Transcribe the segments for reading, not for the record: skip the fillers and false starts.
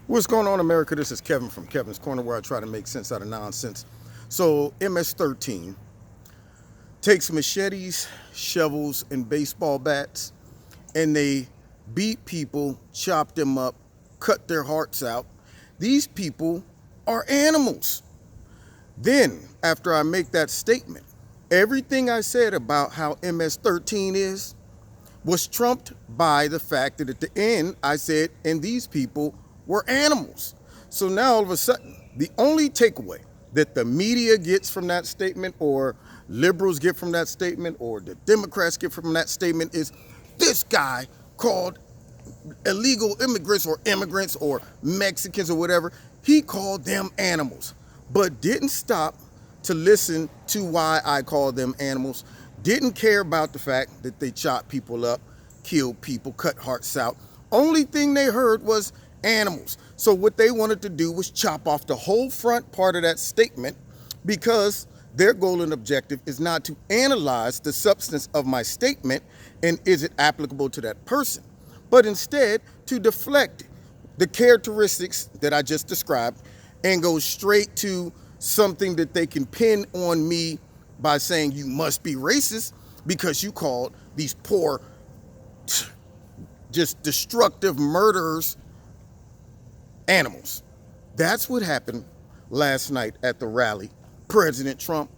What's going on, America? This is Kevin from Kevin's Corner, where I try to make sense out of nonsense. So, MS-13 takes machetes, shovels, and baseball bats, and they beat people, chop them up, cut their hearts out. These people are animals. Then, after I make that statement, everything I said about how MS-13 is was trumped by the fact that at the end I said, and these people were animals. So now all of a sudden, the only takeaway that the media gets from that statement, or liberals get from that statement, or the Democrats get from that statement is this guy called illegal immigrants or immigrants or Mexicans or whatever, he called them animals, but didn't stop to listen to why I called them animals, didn't care about the fact that they chopped people up, killed people, cut hearts out. Only thing they heard was animals. So what they wanted to do was chop off the whole front part of that statement, because their goal and objective is not to analyze the substance of my statement and is it applicable to that person, but instead to deflect the characteristics that I just described and go straight to something that they can pin on me by saying you must be racist because you called these poor, just destructive murderers animals. That's what happened last night at the rally. President Trump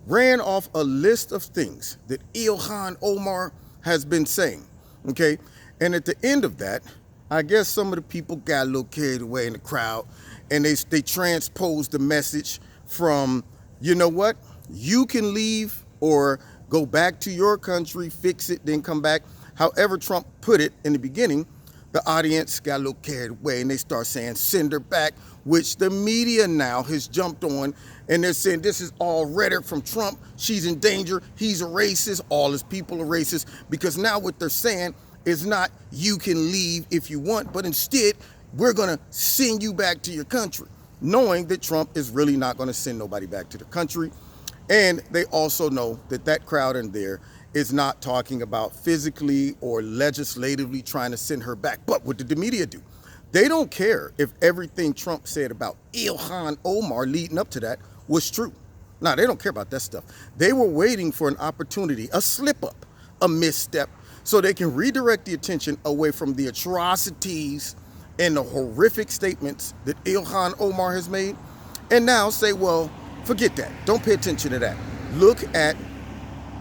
ran off a list of things that Ilhan Omar has been saying, okay? And at the end of that, I guess some of the people got a little carried away in the crowd, and they transposed the message from, you know what, you can leave or go back to your country, fix it, then come back. However Trump put it in the beginning, the audience got a little carried away and they start saying, send her back, which the media now has jumped on, and they're saying this is all rhetoric from Trump. She's in danger. He's a racist. All his people are racist, because now what they're saying is not you can leave if you want, but instead we're going to send you back to your country, knowing that Trump is really not going to send nobody back to the country. And they also know that that crowd in there is not talking about physically or legislatively trying to send her back. But what did the media do? They don't care if everything Trump said about Ilhan Omar leading up to that was true. No, they don't care about that stuff. They were waiting for an opportunity, a slip up, a misstep, so they can redirect the attention away from the atrocities and the horrific statements that Ilhan Omar has made, and now say, well, forget that. Don't pay attention to that. Look at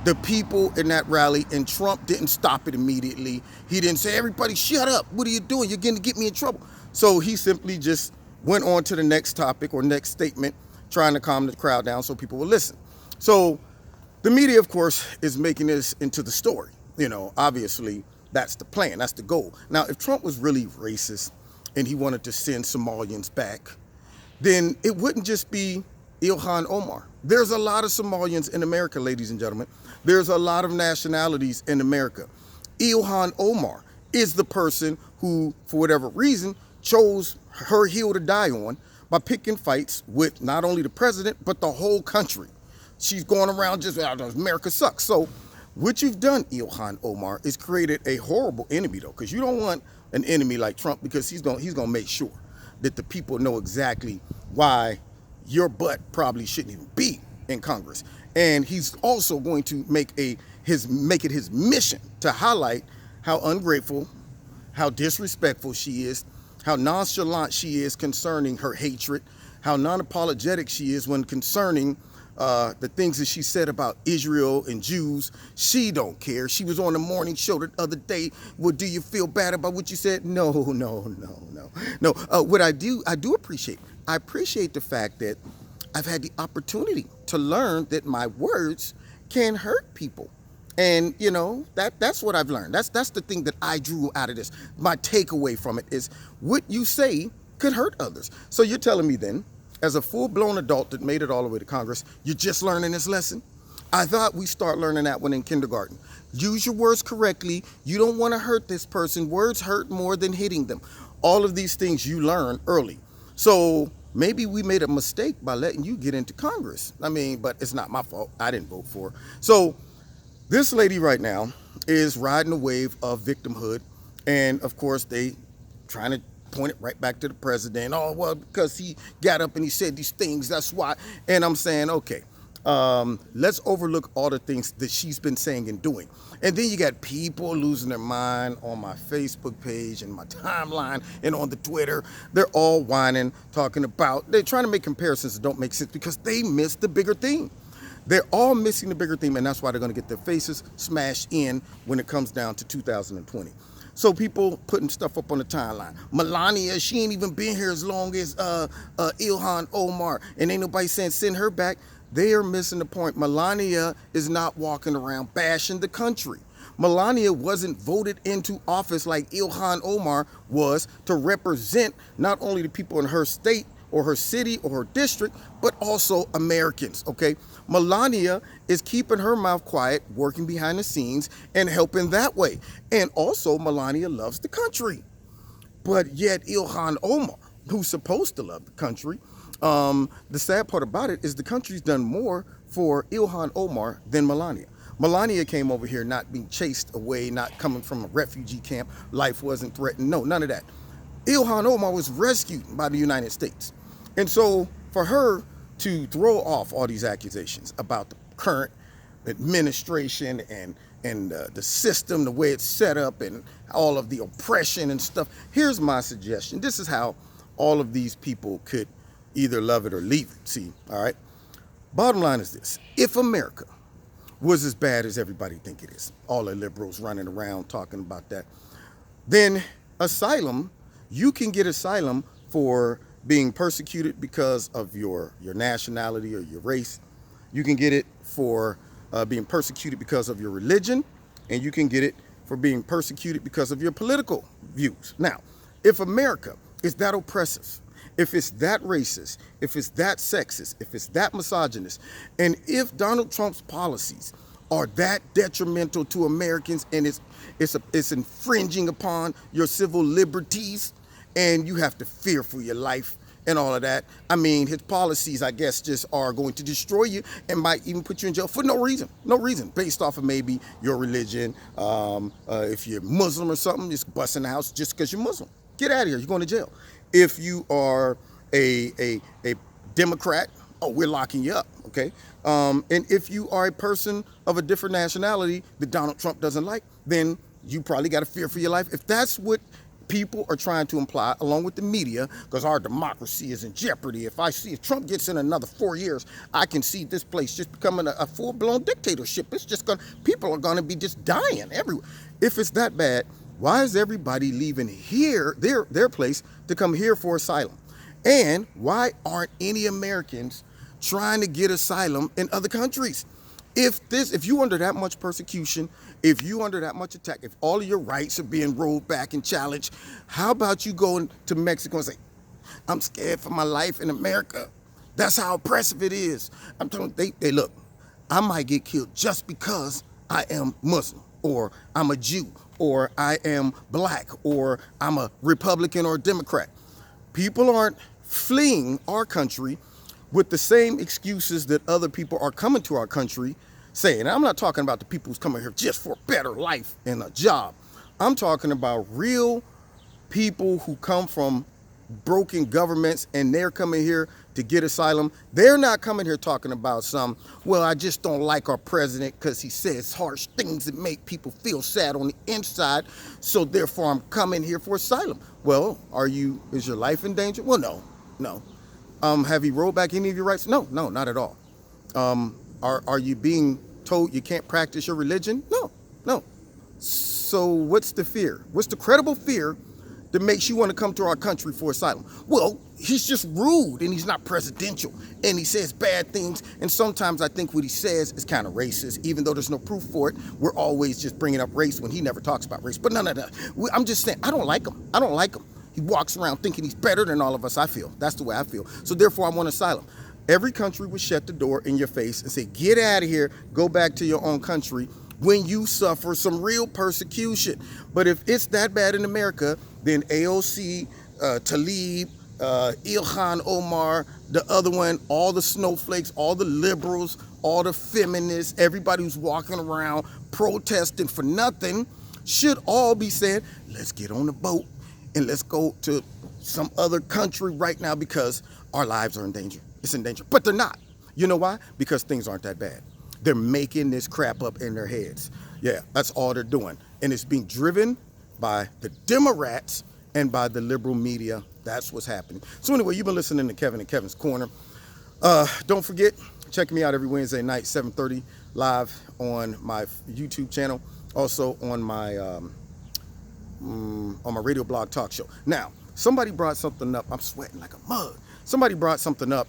the people in that rally, and Trump didn't stop it immediately. He didn't say, everybody shut up. What are you doing? You're going to get me in trouble. So he simply just went on to the next topic or next statement, trying to calm the crowd down so people will listen. So the media, of course, is making this into the story. You know, obviously, that's the plan. That's the goal. Now, if Trump was really racist and he wanted to send Somalians back, then it wouldn't just be Ilhan Omar. There's a lot of Somalians in America, ladies and gentlemen. There's a lot of nationalities in America. Ilhan Omar is the person who, for whatever reason, chose her hill to die on by picking fights with not only the president, but the whole country. She's going around just, America sucks. So what you've done, Ilhan Omar, is created a horrible enemy, though, because you don't want an enemy like Trump, because he's gonna make sure that the people know exactly why your butt probably shouldn't even be in Congress. And he's also going to make it his mission to highlight how ungrateful, how disrespectful she is, how nonchalant she is concerning her hatred, how non-apologetic she is when concerning the things that she said about Israel and Jews. She don't care. She was on the morning show the other day. Well, do you feel bad about what you said? No. What I do appreciate. I appreciate the fact that I've had the opportunity to learn that my words can hurt people. And, you know, that's what I've learned. That's the thing that I drew out of this. My takeaway from it is what you say could hurt others. So you're telling me then, as a full-blown adult that made it all the way to Congress, you're just learning this lesson? I thought we start learning that one in kindergarten. Use your words correctly. You don't want to hurt this person. Words hurt more than hitting them. All of these things you learn early. So maybe we made a mistake by letting you get into Congress. I mean, but it's not my fault. I didn't vote for her. So this lady right now is riding a wave of victimhood. And of course, they trying to point it right back to the president. Oh, well, because he got up and he said these things, that's why. And I'm saying, okay, let's overlook all the things that she's been saying and doing. And then you got people losing their mind on my Facebook page and my timeline and on the Twitter. They're all whining, talking about, they're trying to make comparisons that don't make sense because they missed the bigger theme. They're all missing the bigger theme, and that's why they're going to get their faces smashed in when it comes down to 2020. So people putting stuff up on the timeline. Melania, she ain't even been here as long as Ilhan Omar, and ain't nobody saying send her back. They are missing the point. Melania is not walking around bashing the country. Melania wasn't voted into office like Ilhan Omar was to represent not only the people in her state or her city or her district, but also Americans, okay? Melania is keeping her mouth quiet, working behind the scenes, and helping that way. And also, Melania loves the country. But yet, Ilhan Omar, who's supposed to love the country, the sad part about it is the country's done more for Ilhan Omar than Melania. Melania came over here not being chased away, not coming from a refugee camp. Life wasn't threatened. No, none of that. Ilhan Omar was rescued by the United States. And so for her to throw off all these accusations about the current administration and the system, the way it's set up, and all of the oppression and stuff, here's my suggestion. This is how all of these people could either love it or leave it. See, all right? Bottom line is this. If America was as bad as everybody think it is, all the liberals running around talking about that, then asylum, you can get asylum for being persecuted because of your nationality or your race. You can get it for being persecuted because of your religion, and you can get it for being persecuted because of your political views. Now, if America is that oppressive, if it's that racist, if it's that sexist, if it's that misogynist, and if Donald Trump's policies are that detrimental to Americans and it's infringing upon your civil liberties, and you have to fear for your life and all of that. I mean, his policies, I guess, just are going to destroy you and might even put you in jail for no reason, based off of maybe your religion. If you're Muslim or something, just bust in the house just because you're Muslim. Get out of here, you're going to jail. If you are a Democrat, oh, we're locking you up, okay? And if you are a person of a different nationality that Donald Trump doesn't like, then you probably got to fear for your life. If that's what people are trying to imply, along with the media, because our democracy is in jeopardy. If Trump gets in another 4 years, I can see this place just becoming a full-blown dictatorship. It's just people are gonna be just dying everywhere. If it's that bad, why is everybody leaving here, their place, to come here for asylum? And why aren't any Americans trying to get asylum in other countries? If you under that much persecution, if you under that much attack, if all of your rights are being rolled back and challenged, how about you going to Mexico and say, I'm scared for my life in America? That's how oppressive it is. I'm telling them, they look, I might get killed just because I am Muslim, or I'm a Jew, or I am black, or I'm a Republican or a Democrat. People aren't fleeing our country with the same excuses that other people are coming to our country saying. And I'm not talking about the people who's coming here just for a better life and a job. I'm talking about real people who come from broken governments and they're coming here to get asylum. They're not coming here talking about well, I just don't like our president because he says harsh things that make people feel sad on the inside, so therefore I'm coming here for asylum. Well, is your life in danger? Well, no. Have you rolled back any of your rights? No, not at all. Are you being told you can't practice your religion? No. So what's the fear? What's the credible fear that makes you want to come to our country for asylum? Well, he's just rude and he's not presidential and he says bad things. And sometimes I think what he says is kind of racist, even though there's no proof for it. We're always just bringing up race when he never talks about race. But no. I'm just saying, I don't like him. He walks around thinking he's better than all of us, I feel. That's the way I feel. So therefore, I want asylum. Every country would shut the door in your face and say, get out of here, go back to your own country when you suffer some real persecution. But if it's that bad in America, then AOC, Tlaib, Ilhan Omar, the other one, all the snowflakes, all the liberals, all the feminists, everybody who's walking around protesting for nothing should all be saying, let's get on the boat and let's go to some other country right now because our lives are in danger. It's in danger, but they're not. You know why? Because things aren't that bad. They're making this crap up in their heads. Yeah, that's all they're doing. And it's being driven by the Democrats and by the liberal media. That's what's happening. So anyway, you've been listening to Kevin and Kevin's Corner. Don't forget, check me out every Wednesday night, 7:30, live on my YouTube channel. Also on my radio blog talk show. Now, somebody brought something up. I'm sweating like a mug. Somebody brought something up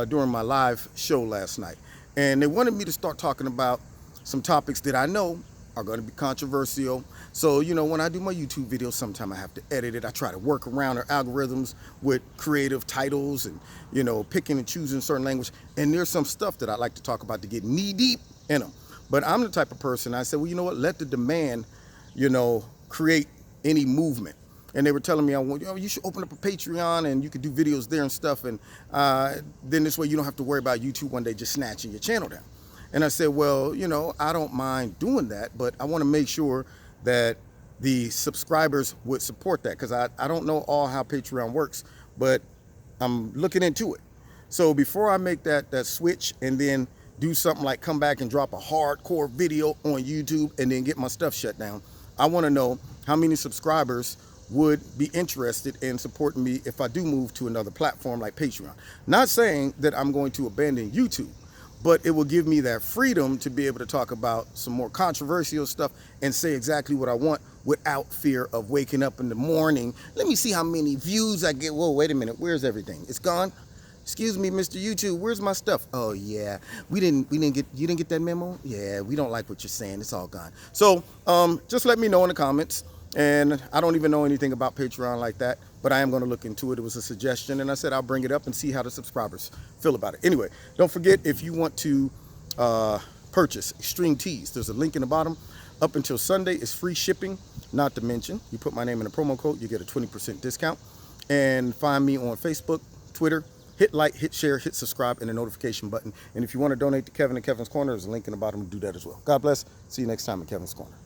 during my live show last night. And they wanted me to start talking about some topics that I know are going to be controversial. So, you know, when I do my YouTube videos, sometimes I have to edit it. I try to work around their algorithms with creative titles and, you know, picking and choosing certain language. And there's some stuff that I like to talk about to get knee deep in them. But I'm the type of person, I said, well, you know what, let the demand, you know, create any movement. And they were telling me, you should open up a Patreon and you could do videos there and stuff. And then this way you don't have to worry about YouTube one day just snatching your channel down. And I said, well, you know, I don't mind doing that, but I want to make sure that the subscribers would support that, because I don't know all how Patreon works, but I'm looking into it. So before I make that switch and then do something like come back and drop a hardcore video on YouTube and then get my stuff shut down, I want to know how many subscribers would be interested in supporting me if I do move to another platform like Patreon. Not saying that I'm going to abandon YouTube, but it will give me that freedom to be able to talk about some more controversial stuff and say exactly what I want without fear of waking up in the morning. Let me see how many views I get. Whoa, wait a minute. Where's everything? It's gone. Excuse me, Mr. YouTube, where's my stuff? Oh yeah, you didn't get that memo? Yeah, we don't like what you're saying. It's all gone. So just let me know in the comments. And I don't even know anything about Patreon like that, but I am going to look into it. It was a suggestion, and I said I'll bring it up and see how the subscribers feel about it. Anyway, don't forget, if you want to purchase Extreme Tees, there's a link in the bottom. Up until Sunday, it's free shipping. Not to mention, you put my name in the promo code, you get a 20% discount. And find me on Facebook, Twitter. Hit like, hit share, hit subscribe, and the notification button. And if you want to donate to Kevin and Kevin's Corner, there's a link in the bottom to do that as well. God bless. See you next time at Kevin's Corner.